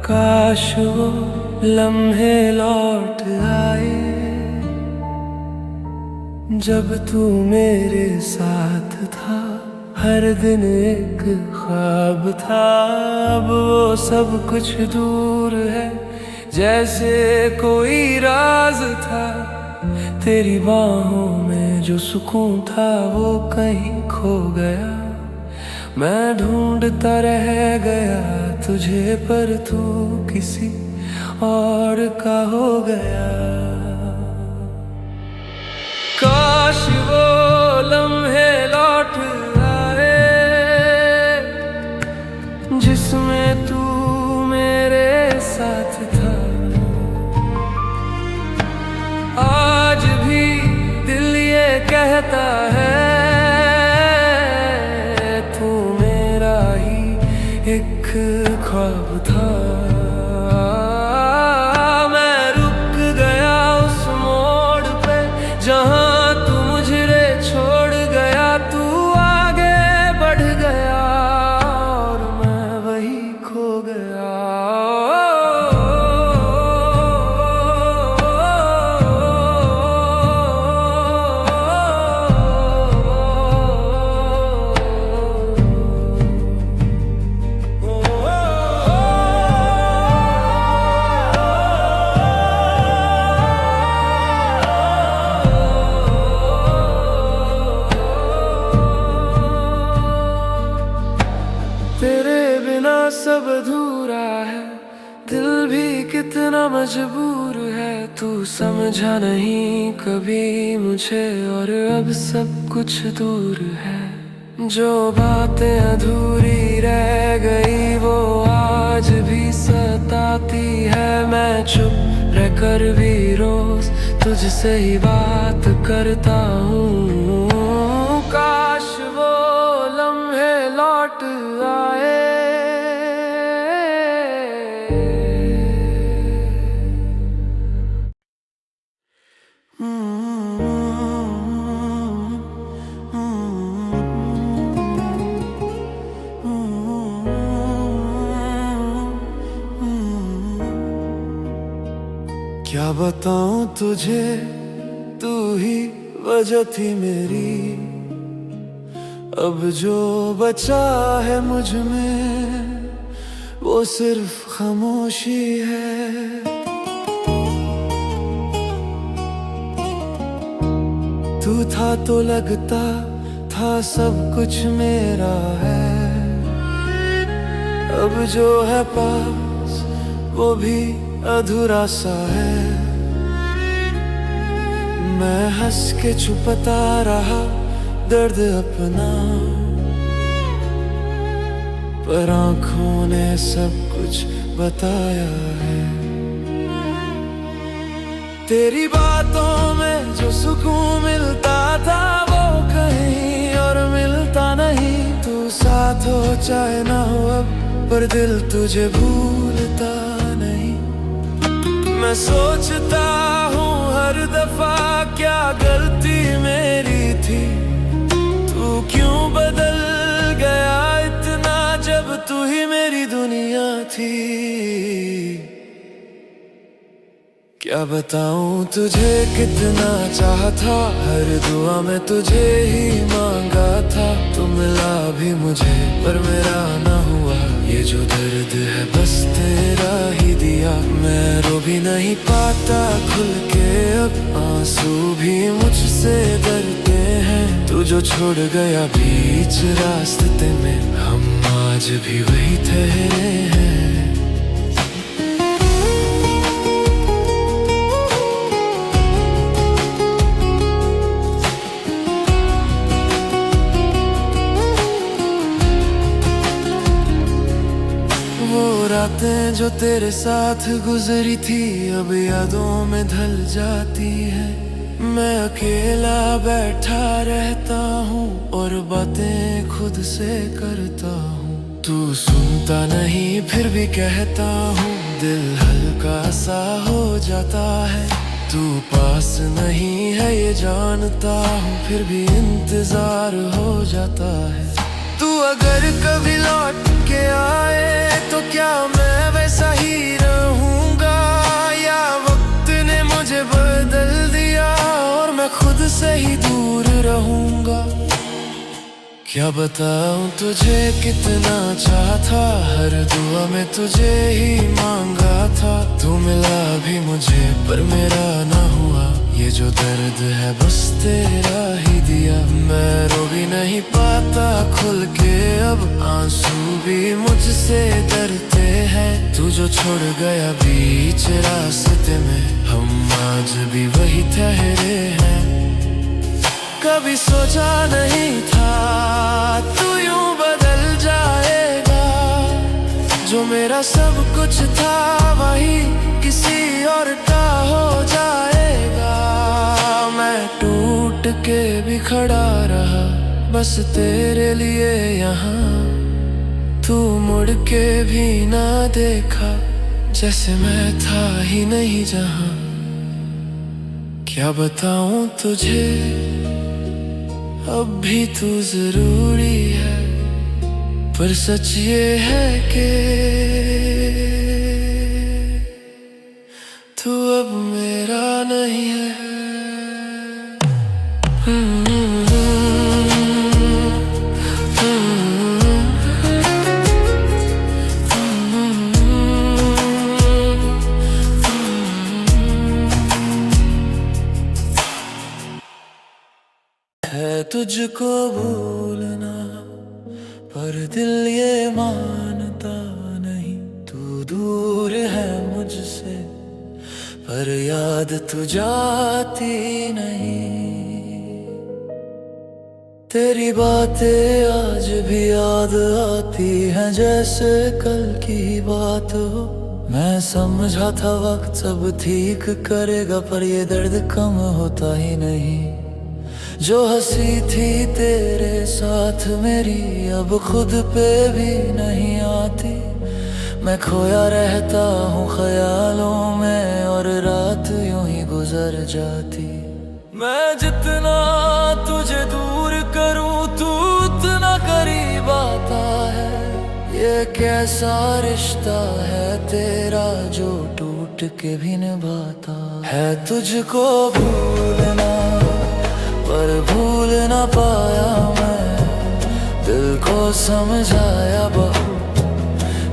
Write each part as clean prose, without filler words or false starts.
काश वो लम्हे लौट आए जब तू मेरे साथ था। हर दिन एक ख्वाब था, अब वो सब कुछ दूर है जैसे कोई राज था। तेरी बाहों में जो सुकून था वो कहीं खो गया। मैं ढूंढता रह गया तुझे, पर तू किसी और का हो गया। काश वो लम्हे लौट आए जिसमें तू मेरे साथ था। आज भी दिल ये कहता है तू मेरा ही एक ख्वाब था। मैं रुक गया उस मोड़ पे जहां तू मुझे छोड़ गया। तू आगे बढ़ गया और मैं वही खो गया। तेरे बिना सब अधूरा है, दिल भी कितना मजबूर है। तू समझा नहीं कभी मुझे और अब सब कुछ दूर है। जो बातें अधूरी रह गई वो आज भी सताती है। मैं चुप रहकर भी रोज तुझसे ही बात करता हूँ। काश वो लम्हे लौट आए। क्या बताऊं तुझे, तू ही वजह थी मेरी। अब जो बचा है मुझ में वो सिर्फ खामोशी है। तू था तो लगता था सब कुछ मेरा है। अब जो है पास वो भी अधूरा सा है। मैं हंस के छुपता रहा दर्द अपना, पर आँखों ने सब कुछ बताया है। तेरी बातों में जो सुकून मिलता था वो कहीं और मिलता नहीं। तू साथ हो चाहे ना हो अब, पर दिल तुझे भूलता नहीं। मैं सोचता हूँ हर दफा क्या गलती मेरी थी। तू क्यों बदल गया इतना जब तू ही मेरी दुनिया थी। क्या बताऊं तुझे कितना चाहा था, हर दुआ में तुझे ही मांगा था। तू मिला भी मुझे पर मेरा ना हुआ, ये जो दर्द है बस तेरा ही दिया। मैं रो भी नहीं पाता खुल के अब, आंसू भी मुझसे डरते हैं। तू जो छोड़ गया बीच रास्ते में, हम आज भी वही ठहरे हैं। रातें जो तेरे साथ गुजरी थी अब यादों में ढल जाती है। मैं अकेला बैठा रहता हूँ और बातें खुद से करता हूँ। तू सुनता नहीं फिर भी कहता हूँ, दिल हल्का सा हो जाता है, तू पास नहीं है ये जानता हूँ, फिर भी इंतजार हो जाता है। तू अगर कभी लौट के आए तो क्या मैं वैसा ही रहूंगा, या वक्त ने मुझे बदल दिया और मैं खुद से ही दूर रहूंगा। क्या बताऊं तुझे कितना चाहता, हर दुआ में तुझे ही मांगा था। तू मिला भी मुझे पर मेरा ना हुआ, ये जो दर्द है बस तेरा ही दिया। मैं रो भी नहीं पाता खुल के अब, आंसू भी मुझसे डरते हैं। तू जो छोड़ गया बीच रास्ते में, हम आज भी वही ठहरे हैं। कभी सोचा नहीं था तू यूं बदल जाएगा, जो मेरा सब कुछ था वही किसी और का हो जाएगा। मैं टूट के भी खड़ा रहा बस तेरे लिए यहाँ, तू मुड़ के भी ना देखा जैसे मैं था ही नहीं जहाँ। क्या बताऊं तुझे अब भी तू जरूरी है, पर सच ये है कि तू अब मेरा नहीं है। है तुझको भूलना पर दिल ये मानता नहीं, तू दूर है मुझसे पर याद तू जाती नहीं। तेरी बातें आज भी याद आती हैं जैसे कल की बात हो। मैं समझा था वक्त सब ठीक करेगा, पर ये दर्द कम होता ही नहीं। जो हंसी थी तेरे साथ मेरी अब खुद पे भी नहीं आती। मैं खोया रहता हूँ ख्यालों में और रात यूं ही गुजर जाती। मैं जितना तुझे दूर करूँ तू उतना करीब आता है। ये कैसा रिश्ता है तेरा जो टूट के भी निभाता है। तुझको भूलना पर भूल ना पाया मैं, दिल को समझाया बहुत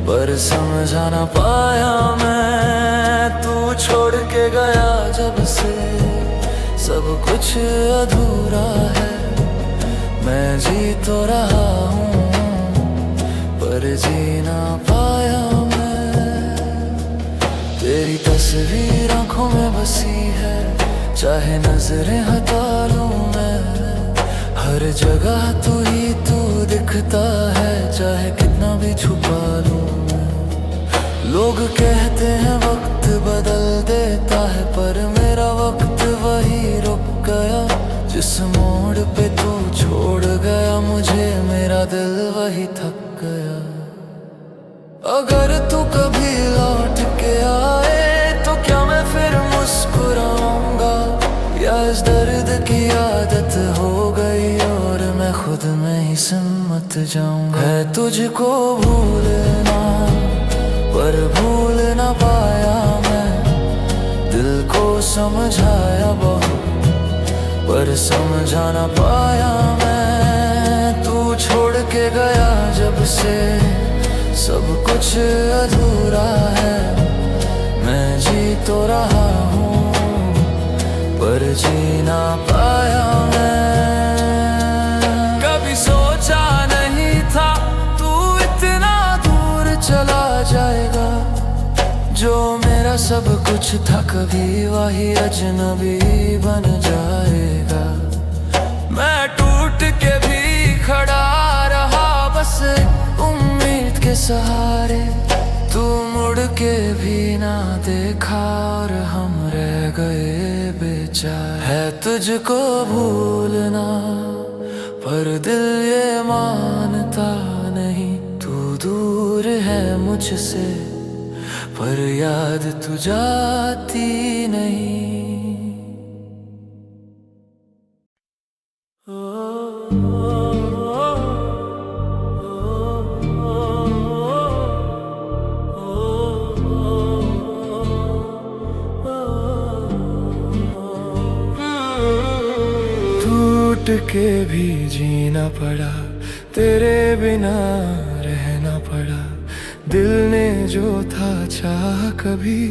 पर समझा ना पाया मैं। तू छोड़ के गया जब से सब कुछ अधूरा है। मैं जी तो रहा हूँ पर जी ना पाया मैं। तेरी तस्वीर आंखों में बसी है, चाहे नजरें हटा लूं मैं। हर जगह तू ही तू दिखता है, चाहे कितना भी छुपा लूं मैं। लोग कहते हैं वक्त बदल देता है, पर मेरा वक्त वही रुक गया। जिस मोड़ पे तू छोड़ गया मुझे, मेरा दिल वही थक गया। अगर तू कभी लौट के आए तो क्या मैं फिर मुस्कुराऊंगा, या इस दर्द की आदत हो गई और मैं खुद में ही सिमट जाऊंगा। है तुझको भूलना पर भूल ना पाया मैं, दिल को समझाया बहुत पर समझा ना पाया मैं। तू छोड़ के गया जब से सब कुछ अधूरा है। मैं जी तो रहा हूँ पर जी ना पाया मैं। कभी सोचा नहीं था तू इतना दूर चला जाएगा, जो मेरा सब कुछ था कभी वही अजनबी बन जाएगा। मैं टूट के भी खड़ा रहा बस उम्मीद के सहारे। तू मुड़ के भी ना देखा और हम रह गए बेचारे। है तुझको भूलना पर दिल ये मानता नहीं, तू दूर है मुझसे पर याद तू जाती नहीं। टूट के भी जीना पड़ा, तेरे बिना रहना पड़ा। दिल ने जो था चाह कभी,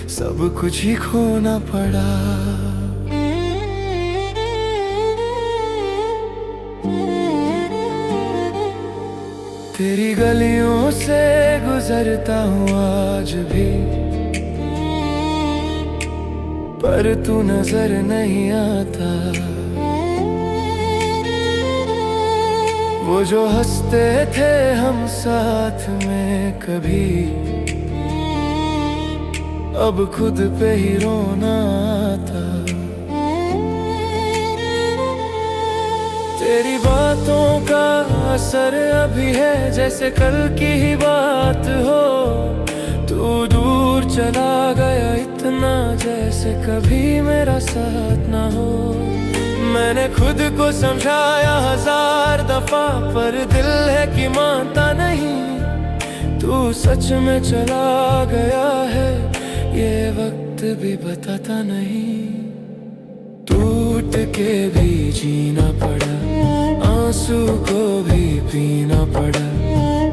सब कुछ ही खोना पड़ा। तेरी गलियों से गुजरता हूँ आज भी, पर तू नजर नहीं आता। वो जो हंसते थे हम साथ में कभी, अब खुद पे ही रोना आता। तेरी बातों का असर अभी है जैसे कल की ही बात हो। तू दूर चला गया इतना जैसे कभी मेरा साथ ना हो। मैंने खुद को समझाया 1000 दफा, पर दिल है कि मानता नहीं। तू सच में चला गया है, ये वक्त भी बताता नहीं। टूट के भी जीना पड़ा, आंसू को भी पीना पड़ा।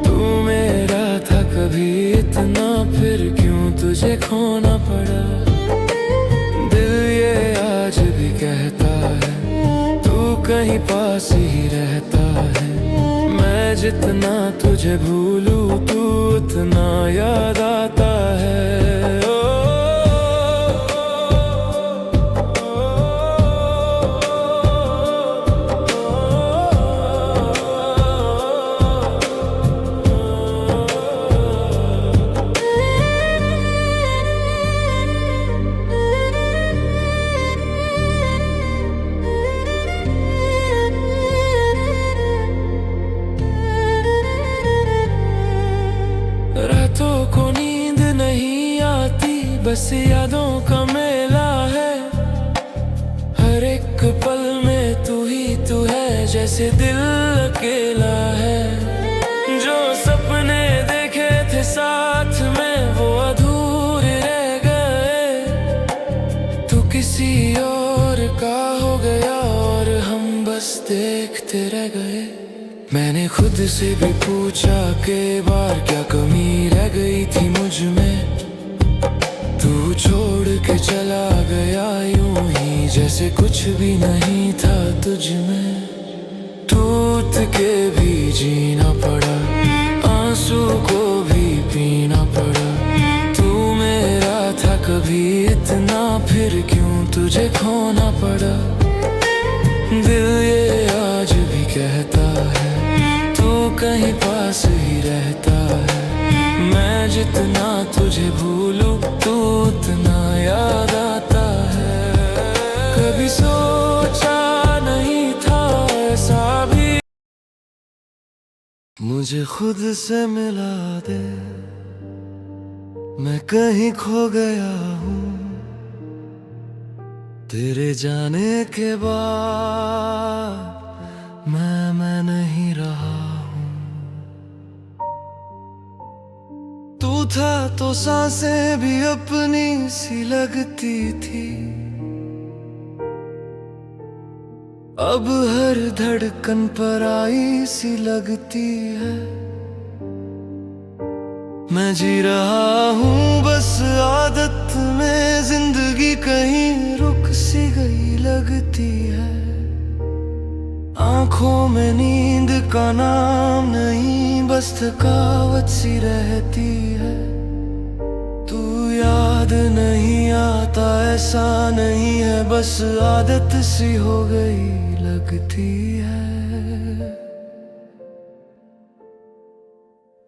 तू मेरा था कभी इतना, फिर क्यों तुझे खोना पड़ा। दिल ये आज भी कहता है, कहीं पास ही रहता है। मैं जितना तुझे भूलूं, तू उतना याद आता है। ओ, रातों को नींद नहीं आती, बस यादों का मेला है। हर एक पल में तू ही तू है, जैसे दिल अकेला है। जो सपने देखे थे साथ में, वो अधूरे रह गए। तू किसी और का हो गया और हम बस देखते रह गए। मैंने खुद से भी पूछा कि बार क्या कमी रह गई थी मुझ में। तू छोड़ के चला गया यूं ही जैसे कुछ भी नहीं था तुझ में। टूट के भी जीना पड़ा, आंसू को भी पीना पड़ा। तू मेरा था कभी इतना, फिर क्यों तुझे खोना पड़ा। दिल ये आज भी कहता है, कहीं पास ही रहता है। मैं जितना तुझे भूलूं, तू उतना याद आता है। कभी सोचा नहीं था ऐसा भी, मुझे खुद से मिला दे। मैं कहीं खो गया हूँ, तेरे जाने के बाद मैं नहीं रहा। तू था तो सांसें भी अपनी सी लगती थी। अब हर धड़कन पर आई सी लगती है। मैं जी रहा हूँ बस आदत में, जिंदगी कहीं रुक सी गई लगती है। आंखों में नींद का नाम नहीं, बस थकावट सी रहती है। तू याद नहीं आता ऐसा नहीं है, बस आदत सी हो गई लगती है।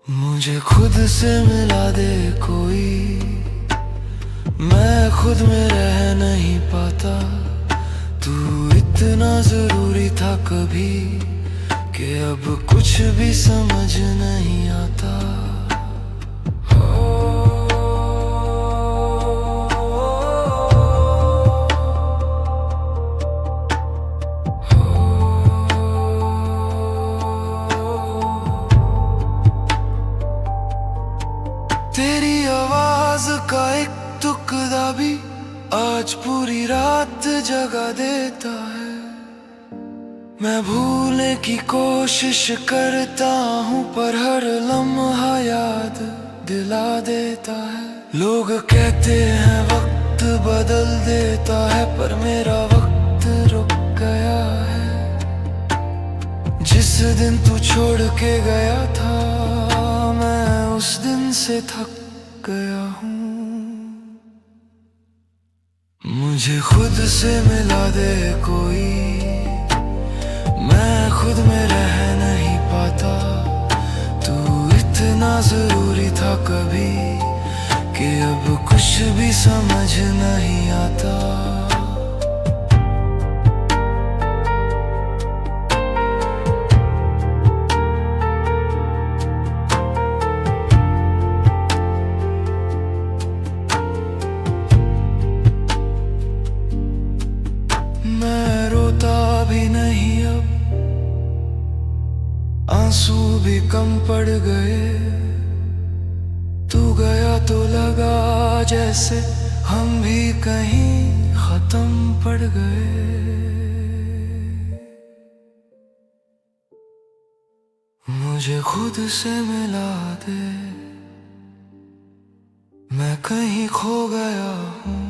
मुझे खुद से मिला दे कोई, मैं खुद में रह नहीं पाता। तू इतना जरूरी था कभी, कि अब कुछ भी समझ नहीं आता। तेरी आवाज का एक टुकड़ा भी आज पूरी रात जगा देता है। मैं भूलने की कोशिश करता हूँ पर हर लम्हा याद दिला देता है। लोग कहते हैं वक्त बदल देता है पर मेरा वक्त रुक गया है। जिस दिन तू छोड़ के गया था मैं उस दिन से थक गया हूँ। मुझे खुद से मिला दे कोई, मैं खुद में रह नहीं पाता। तू इतना जरूरी था कभी कि अब कुछ भी समझ नहीं आता। मैं रोता भी नहीं अब, आंसू भी कम पड़ गए। तू गया तो लगा जैसे हम भी कहीं खत्म पड़ गए। मुझे खुद से मिला दे, मैं कहीं खो गया हूँ।